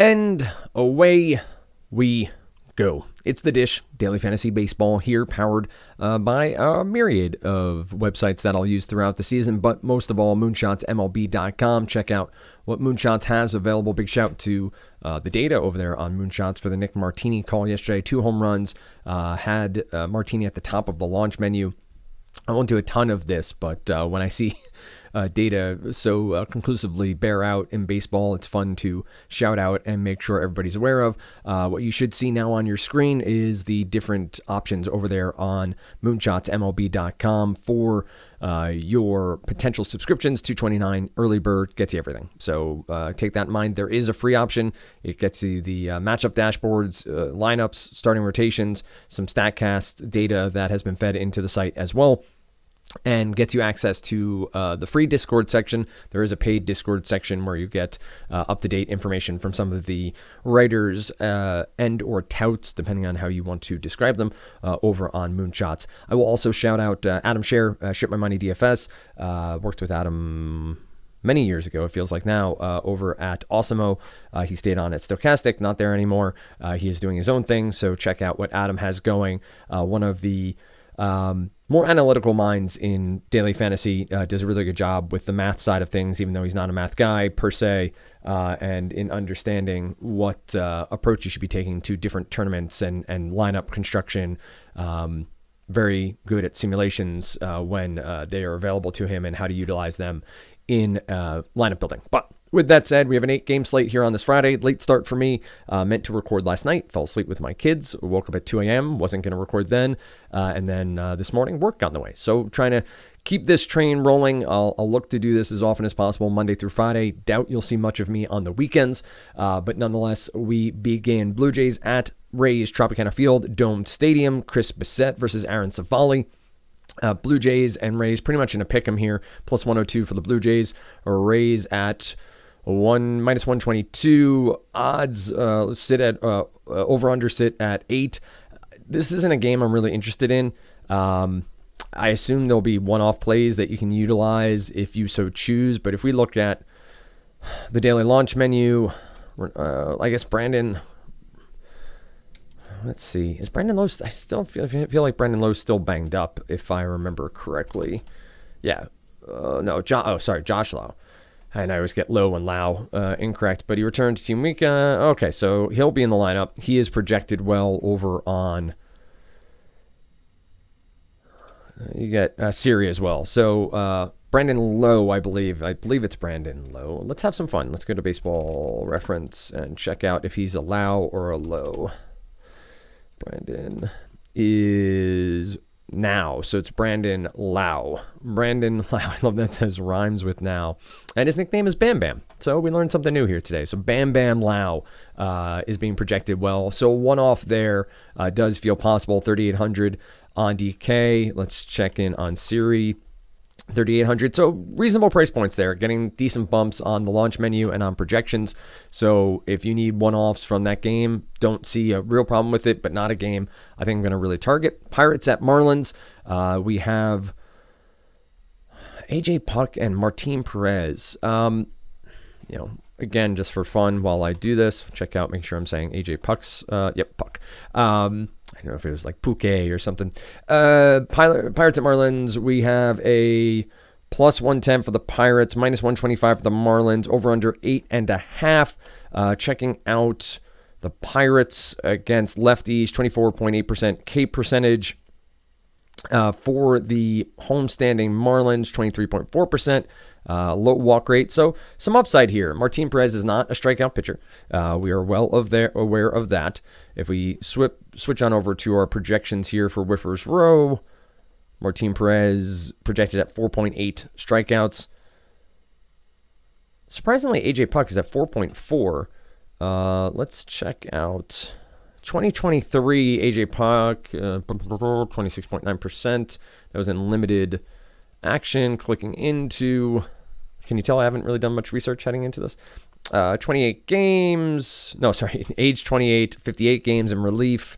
And away we go. It's The Dish, Daily Fantasy Baseball here, powered by a myriad of websites that I'll use throughout the season, but most of all, MoonshotsMLB.com. Check out what Moonshots has available. Big shout to the data over there on Moonshots for the Nick Martini call yesterday. 2 home runs, had Martini at the top of the launch menu. I won't do a ton of this, but when I see data so conclusively bear out in baseball, it's fun to shout out and make sure everybody's aware of. What you should see now on your screen is the different options over there on moonshotsmlb.com for your potential subscriptions. $229 early bird gets you everything. So take that in mind. There is a free option. It gets you the matchup dashboards, lineups, starting rotations, some StatCast data that has been fed into the site as well, and gets you access to the free Discord section. There is a paid Discord section where you get up-to-date information from some of the writers and or touts, depending on how you want to describe them, over on Moonshots. I will also shout out Adam Scher, Ship My Money DFS. Worked with Adam many years ago, it feels like now, over at Awesemo. He stayed on at Stochastic, not there anymore. He is doing his own thing, so check out what Adam has going. One of the more analytical minds in daily fantasy, does a really good job with the math side of things, even though he's not a math guy per se, and in understanding what approach you should be taking to different tournaments and lineup construction. Very good at simulations when they are available to him and how to utilize them in lineup building. But with that said, we have an 8-game slate here on this Friday. Late start for me. Meant to record last night. Fell asleep with my kids. Woke up at 2 a.m. Wasn't going to record then. And then this morning, work got in the way. So trying to keep this train rolling. I'll look to do this as often as possible, Monday through Friday. Doubt you'll see much of me on the weekends. But nonetheless, we begin Blue Jays at Rays, Tropicana Field, Domed Stadium. Chris Bissett versus Aaron Savali. Blue Jays and Rays pretty much in a pick 'em here. Plus 102 for the Blue Jays. Rays at minus 122 odds. Sit at over under sit at 8. This isn't a game I'm really interested in. I assume there'll be one-off plays that you can utilize if you so choose. But if we look at the daily launch menu, I guess Brandon. Let's see. Is Brandon Lowe? I still feel like Brandon Lowe's still banged up, if I remember correctly. Yeah. No. Josh Lowe. And I always get Lowe and Lau incorrect, but he returned to Team Week. Okay, so he'll be in the lineup. He is projected well over on. You get Siri as well. So Brandon Lowe, I believe it's Brandon Lowe. Let's have some fun. Let's go to Baseball Reference and check out if he's a Lau or a Lowe. Brandon is now. So it's Brandon Lau. Brandon Lau. I love that says rhymes with now. And his nickname is Bam Bam. So we learned something new here today. So Bam Bam Lau is being projected well. So one off there does feel possible. 3,800 on DK. Let's check in on Siri. 3,800. So reasonable price points there, getting decent bumps on the launch menu and on projections. So if you need one-offs from that game, don't see a real problem with it, but not a game I think I'm going to really target. Pirates at Marlins. We have AJ Puck and Martin Perez. Again, just for fun, while I do this, check out, make sure I'm saying AJ Puck's. Puck. I don't know if it was like Puke or something. Pirates at Marlins, we have a plus 110 for the Pirates, minus 125 for the Marlins, over under 8.5. Checking out the Pirates against lefties, 24.8% K percentage. For the homestanding Marlins, 23.4%. Low walk rate. So some upside here. Martin Perez is not a strikeout pitcher. We are well aware of that. If we switch on over to our projections here for Whiffers Row, Martin Perez projected at 4.8 strikeouts. Surprisingly, AJ Puck is at 4.4. Let's check out 2023 AJ Puck, 26.9%. That was in limited action. Clicking into, can you tell I haven't really done much research heading into this? 28 games. No, sorry, age 28, 58 games in relief.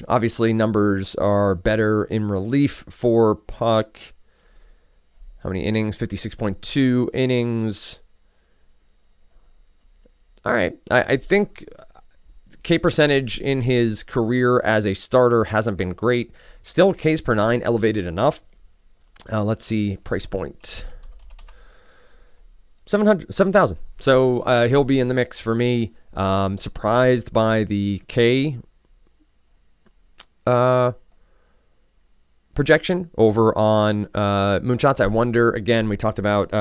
Obviously, numbers are better in relief for Puck. How many innings? 56.2 innings. All right. I think K percentage in his career as a starter hasn't been great. Still Ks per 9 elevated enough. Let's see, price point. 7,000. So he'll be in the mix for me. Surprised by the K projection over on Moonshots. I wonder, again, we talked about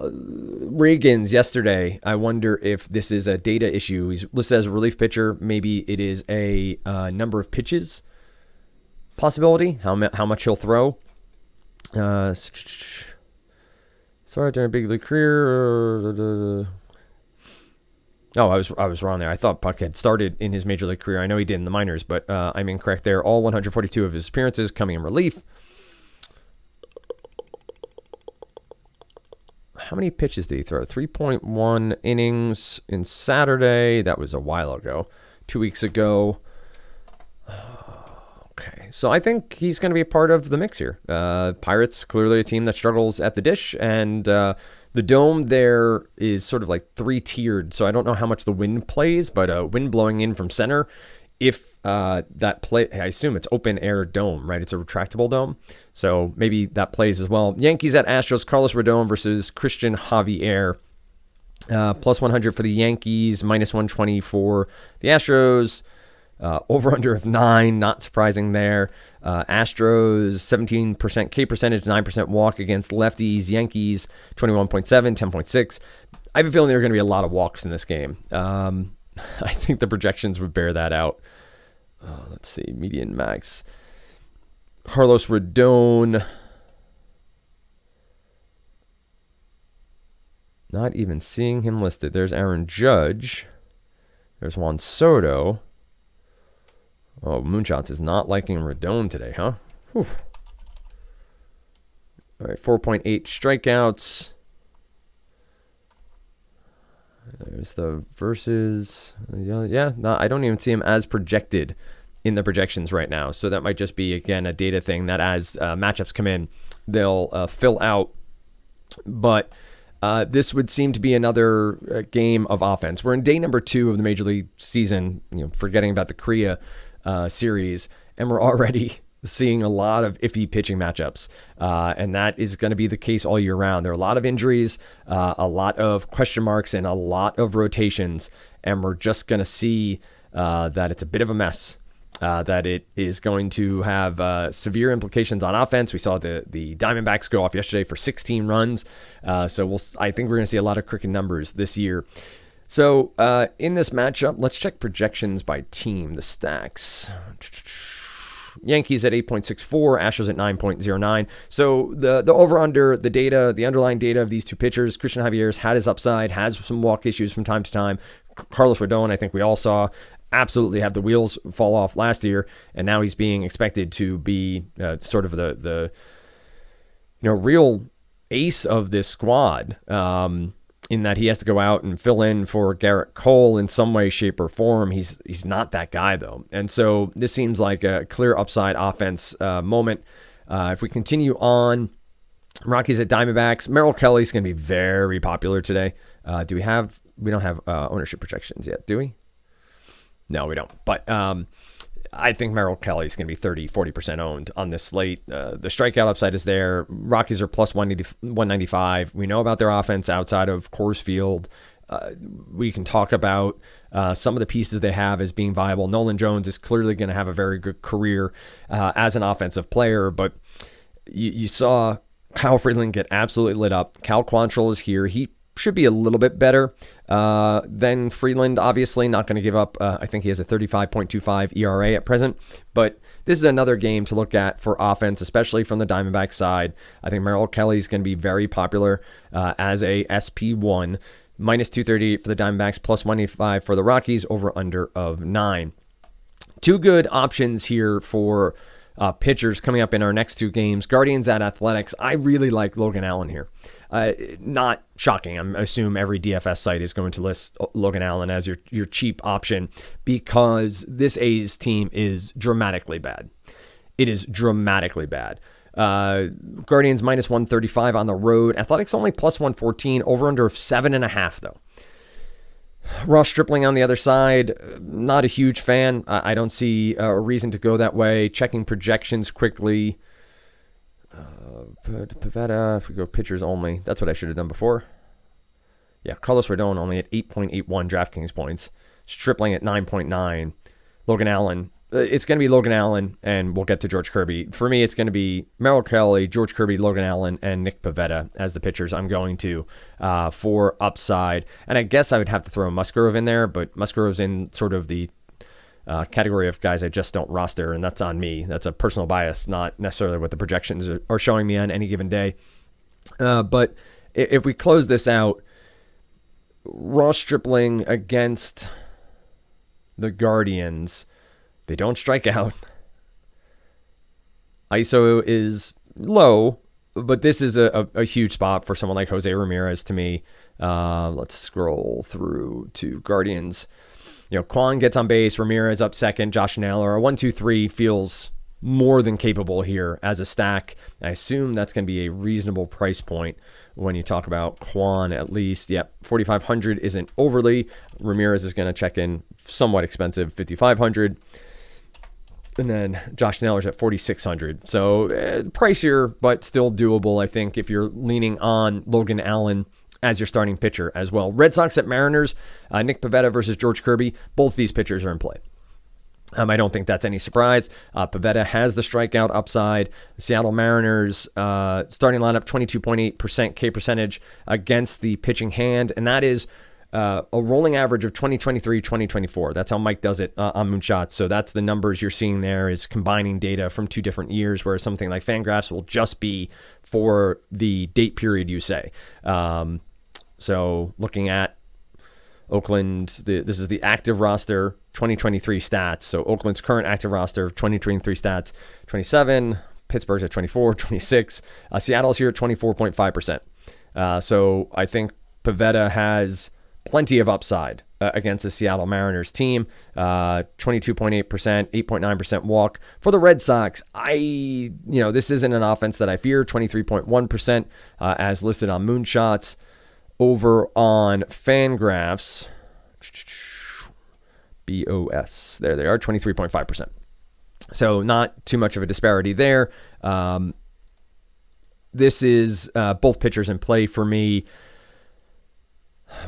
Reagan's yesterday. I wonder if this is a data issue. He's listed as a relief pitcher. Maybe it is a number of pitches possibility, how much he'll throw. Sorry, during a big league career. Oh, I was wrong there. I thought Puck had started in his major league career. I know he did in the minors, but I'm incorrect there. All 142 of his appearances coming in relief. How many pitches did he throw? 3.1 innings in Saturday. That was a while ago. 2 weeks ago. Okay, so I think he's going to be a part of the mix here. Pirates, clearly a team that struggles at the dish, and the dome there is sort of like 3-tiered, so I don't know how much the wind plays, but wind blowing in from center, if that play, I assume it's open air dome, right? It's a retractable dome, so maybe that plays as well. Yankees at Astros, Carlos Rodon versus Christian Javier. Plus 100 for the Yankees, minus 120 for the Astros. Over-under of 9, not surprising there. Astros, 17% K percentage, 9% walk against lefties. Yankees, 21.7, 10.6. I have a feeling there are going to be a lot of walks in this game. I think the projections would bear that out. Let's see, median max. Carlos Rodon. Not even seeing him listed. There's Aaron Judge. There's Juan Soto. Oh, Moonshots is not liking Rodon today, huh? Whew. All right, 4.8 strikeouts. There's the versus. Yeah, no, I don't even see him as projected in the projections right now. So that might just be, again, a data thing that as matchups come in, they'll fill out. But this would seem to be another game of offense. We're in day number 2 of the Major League season, forgetting about the Korea series, and we're already seeing a lot of iffy pitching matchups, and that is going to be the case all year round. There are a lot of injuries, a lot of question marks, and a lot of rotations, and we're just going to see that it's a bit of a mess, that it is going to have severe implications on offense. We saw the Diamondbacks go off yesterday for 16 runs, so I think we're going to see a lot of cricket numbers this year. So in this matchup, let's check projections by team, the stacks. Yankees at 8.64, Astros at 9.09. So the over-under, the data, the underlying data of these two pitchers, Christian Javier's had his upside, has some walk issues from time to time. Carlos Rodon, I think we all saw, absolutely have the wheels fall off last year, and now he's being expected to be sort of the real ace of this squad. In that he has to go out and fill in for Garrett Cole in some way, shape, or form. He's not that guy, though. And so this seems like a clear upside offense moment. If we continue on, Rockies at Diamondbacks, Merrill Kelly's going to be very popular today. We don't have ownership projections yet, do we? No, we don't. But I think Merrill Kelly's going to be 30, 40% owned on this slate. The strikeout upside is there. Rockies are plus 195. We know about their offense outside of Coors Field. We can talk about some of the pieces they have as being viable. Nolan Jones is clearly going to have a very good career as an offensive player, but you saw Kyle Freeland get absolutely lit up. Cal Quantrill is here. He should be a little bit better than Freeland, obviously. Not going to give up. I think he has a 35.25 ERA at present. But this is another game to look at for offense, especially from the Diamondback side. I think Merrill Kelly is going to be very popular as a SP1. Minus 238 for the Diamondbacks, plus 185 for the Rockies, over under of 9. Two good options here for pitchers coming up in our next two games. Guardians at Athletics. I really like Logan Allen here. Not shocking. I assume every DFS site is going to list Logan Allen as your cheap option because this A's team is dramatically bad. It is dramatically bad. Guardians minus 135 on the road. Athletics only plus 114. Over under of 7.5 though. Ross Stripling on the other side, not a huge fan. I don't see a reason to go that way. Checking projections quickly. Pivetta, if we go pitchers only, that's what I should have done before. Yeah, Carlos Rodon only at 8.81 DraftKings points. Stripling at 9.9. Logan Allen. It's going to be Logan Allen, and we'll get to George Kirby. For me, it's going to be Merrill Kelly, George Kirby, Logan Allen, and Nick Pivetta as the pitchers I'm going to for upside. And I guess I would have to throw Musgrove in there, but Musgrove's in sort of the category of guys I just don't roster, and that's on me. That's a personal bias, not necessarily what the projections are showing me on any given day. But if we close this out, Ross Stripling against the Guardians, they don't strike out. ISO is low, but this is a huge spot for someone like Jose Ramirez to me. Let's scroll through to Guardians. Kwan gets on base, Ramirez up second, Josh Naylor. A 1-2-3 feels more than capable here as a stack. I assume that's going to be a reasonable price point when you talk about Kwan at least. Yep, 4,500 isn't overly. Ramirez is going to check in somewhat expensive, 5,500. And then Josh Naylor's at 4,600. So pricier, but still doable, I think, if you're leaning on Logan Allen as your starting pitcher as well. Red Sox at Mariners, Nick Pivetta versus George Kirby. Both these pitchers are in play. I don't think that's any surprise. Pivetta has the strikeout upside. The Seattle Mariners starting lineup, 22.8% K percentage against the pitching hand, and that is a rolling average of 2023, 2024. That's how Mike does it on Moonshots. So that's the numbers you're seeing there, is combining data from 2 different years, where something like Fangraphs will just be for the date period you say. So looking at Oakland, this is the active roster, 2023 stats. So Oakland's current active roster, 2023 stats, 27. Pittsburgh's at 24, 26. Seattle's here at 24.5%. So I think Pivetta has plenty of upside against the Seattle Mariners team. 22.8%, 8.9% walk. For the Red Sox, this isn't an offense that I fear. 23.1% as listed on Moonshots. Over on Fangraphs, BOS, there they are, 23.5%. So not too much of a disparity there. This is both pitchers in play for me.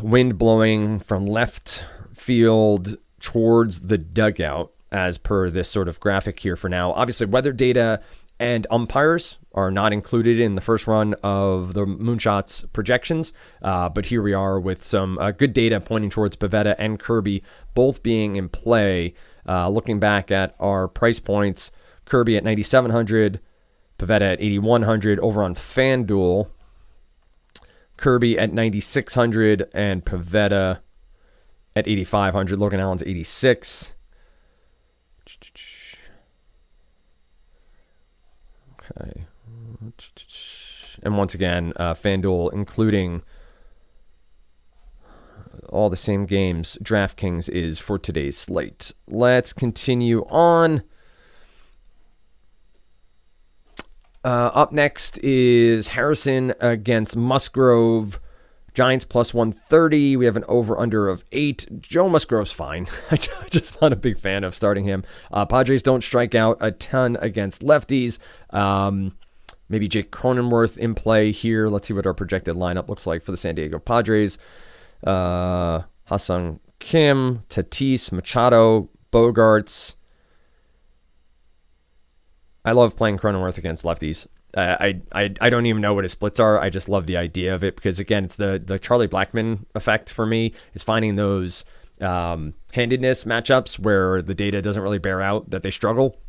Wind blowing from left field towards the dugout, as per this sort of graphic here for now. Obviously, weather data and umpires are not included in the first run of the Moonshots projections. But here we are with some good data pointing towards Pivetta and Kirby both being in play. Looking back at our price points, Kirby at 9,700, Pivetta at 8,100 over on FanDuel. Kirby at 9,600 and Pivetta at 8,500. Logan Allen's 86. Okay. And once again, FanDuel including all the same games DraftKings is for today's slate. Let's continue on. Up next is Harrison against Musgrove. Giants plus 130. We have an over-under of 8. Joe Musgrove's fine. I'm just not a big fan of starting him. Padres don't strike out a ton against lefties. Maybe Jake Cronenworth in play here. Let's see what our projected lineup looks like for the San Diego Padres. Ha-Seong Kim, Tatis, Machado, Bogarts. I love playing Cronenworth against lefties. I don't even know what his splits are. I just love the idea of it because, again, it's the Charlie Blackmon effect for me, is finding those handedness matchups where the data doesn't really bear out that they struggle.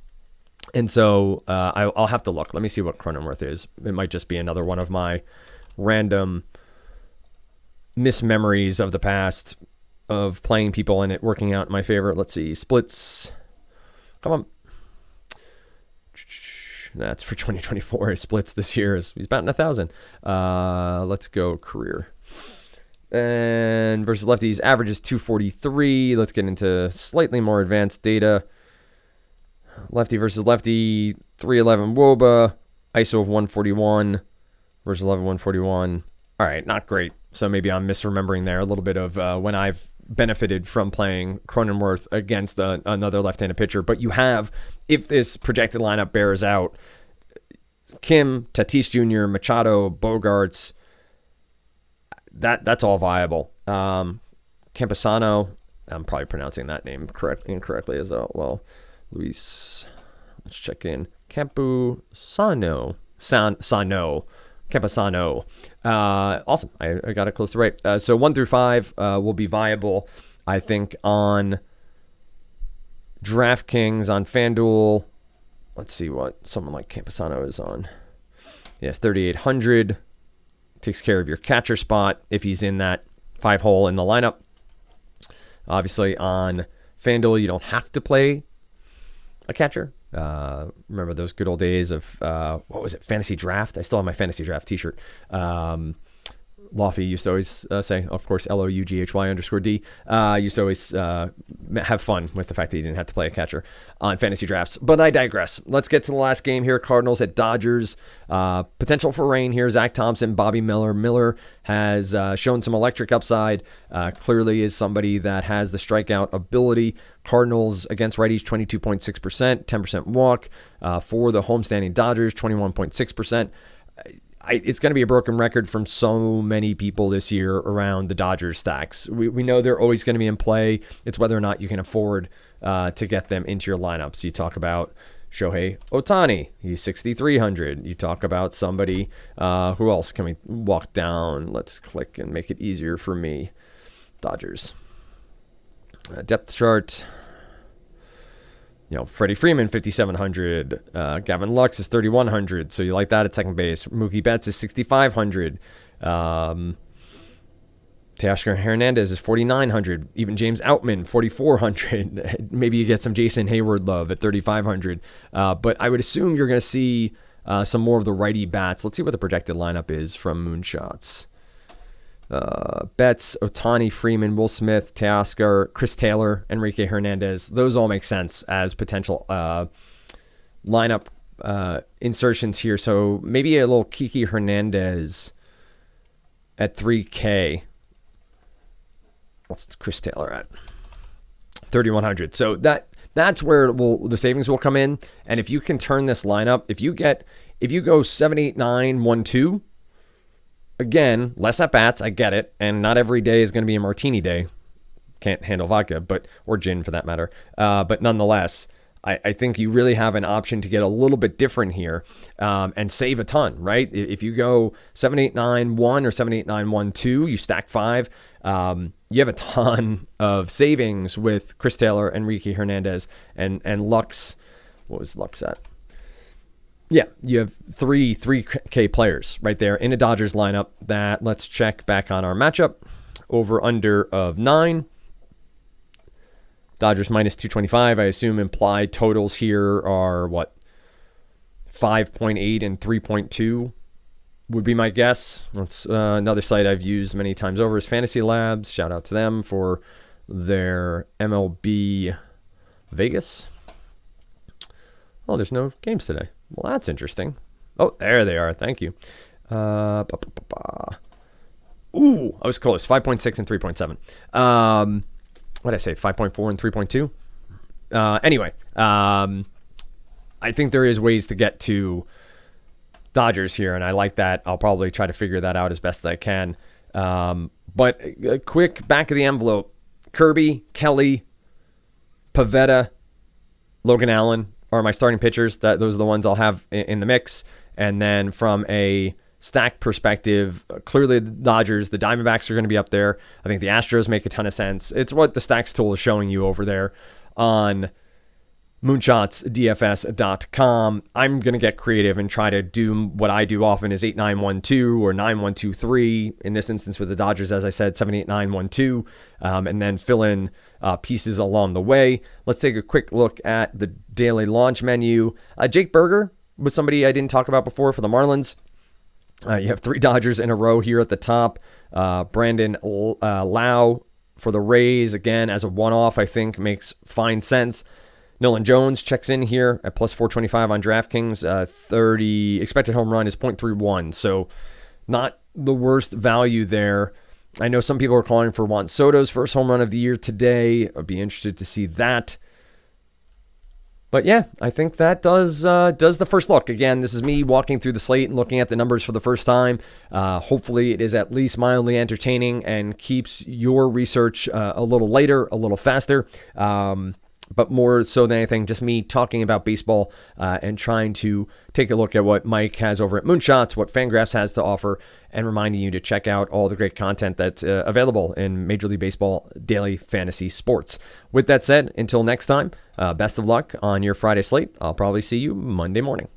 And so I'll have to look. Let me see what Cronenworth is. It might just be another one of my random mismemories of the past of playing people and it working out in my favor. Let's see. Splits. Come on. That's for 2024. His splits this year he's batting 1,000. Let's go career. And versus lefties, average is 243. Let's get into slightly more advanced data. Lefty versus lefty, 311 WOBA, ISO of 141 versus 11, 141. All right, not great. So maybe I'm misremembering there a little bit of when I've benefited from playing Cronenworth against another left-handed pitcher. But you have, if this projected lineup bears out, Kim, Tatis Jr., Machado, Bogarts, that's all viable. Campusano, I'm probably pronouncing that name incorrectly as well. Luis, let's check in. Campusano. Campusano. Awesome. I got it close to right. So 1 through 5 will be viable, I think, on DraftKings, on FanDuel. Let's see what someone like Campusano is on. Yes, 3,800. Takes care of your catcher spot if he's in that 5-hole in the lineup. Obviously, on FanDuel, you don't have to play a catcher. Remember those good old days of, what was it, Fantasy Draft? I still have my Fantasy Draft t-shirt. Lofty used to always say, of course, LOUGHY_D. Used to always have fun with the fact that he didn't have to play a catcher on fantasy drafts. But I digress. Let's get to the last game here. Cardinals at Dodgers. Potential for rain here. Zach Thompson, Bobby Miller. Miller has shown some electric upside. Clearly is somebody that has the strikeout ability. Cardinals against righties, 22.6%, 10% walk. For the homestanding Dodgers, 21.6%. It's going to be a broken record from so many people this year around the Dodgers stacks. We know they're always going to be in play. It's whether or not you can afford to get them into your lineups. You talk about Shohei Ohtani. He's 6,300. You talk about somebody, who else can we walk down? Let's click and make it easier for me. Dodgers. Depth chart. Freddie Freeman, 5,700. Gavin Lux is 3,100. So you like that at second base. Mookie Betts is 6,500. Teoscar Hernandez is 4,900. Even James Outman, 4,400. Maybe you get some Jason Hayward love at 3,500. But I would assume you're going to see some more of the righty bats. Let's see what the projected lineup is from Moonshots. Betts, Ohtani, Freeman, Will Smith, Teoscar, Chris Taylor, Enrique Hernandez. Those all make sense as potential lineup insertions here. So maybe a little Kiki Hernandez at 3K. What's Chris Taylor at? 3,100. So that's where the savings will come in. And if you can turn this lineup, if you go 7, 8, 9, 1, 2. Again, less at bats, I get it, and not every day is going to be a martini day. Can't handle vodka, or gin for that matter. But nonetheless, I think you really have an option to get a little bit different here and save a ton, right? If you go 7, 8, 9, 1 or 7, 8, 9, 1, 2, you stack 5. You have a ton of savings with Chris Taylor, Enrique Hernandez, and Lux. What was Lux at? Yeah, you have 3K players right there in a Dodgers lineup. That, let's check back on our matchup. Over under of 9. Dodgers minus 225. I assume implied totals here are what? 5.8 and 3.2 would be my guess. That's another site I've used many times over is Fantasy Labs. Shout out to them for their MLB Vegas. Oh, there's no games today. Well, that's interesting. Oh, there they are. Thank you. Ooh, I was close. 5.6 and 3.7. What did I say? 5.4 and 3.2? Anyway, I think there is ways to get to Dodgers here, and I like that. I'll probably try to figure that out as best as I can. But a quick back of the envelope. Kirby, Kelly, Pavetta, Logan Allen are my starting pitchers. Those are the ones I'll have in the mix. And then from a stack perspective, clearly the Dodgers, the Diamondbacks are going to be up there. I think the Astros make a ton of sense. It's what the stacks tool is showing you over there on moonshotsdfs.com. I'm going to get creative and try to do what I do often is 8-9-1-2 or 9-1-2-3. In this instance with the Dodgers, as I said, 7-8-9-1-2, and then fill in pieces along the way. Let's take a quick look at the daily launch menu. Jake Berger was somebody I didn't talk about before for the Marlins. You have 3 Dodgers in a row here at the top. Brandon Lau for the Rays, again, as a one-off, I think makes fine sense. Nolan Jones checks in here at plus 425 on DraftKings. 30 expected home run is 0.31, so not the worst value there. I know some people are calling for Juan Soto's first home run of the year today. I'd be interested to see that. But yeah, I think that does the first look. Again, this is me walking through the slate and looking at the numbers for the first time. Hopefully it is at least mildly entertaining and keeps your research a little later, a little faster. But more so than anything, just me talking about baseball and trying to take a look at what Mike has over at Moonshots, what Fangraphs has to offer, and reminding you to check out all the great content that's available in Major League Baseball daily fantasy sports. With that said, until next time, best of luck on your Friday slate. I'll probably see you Monday morning.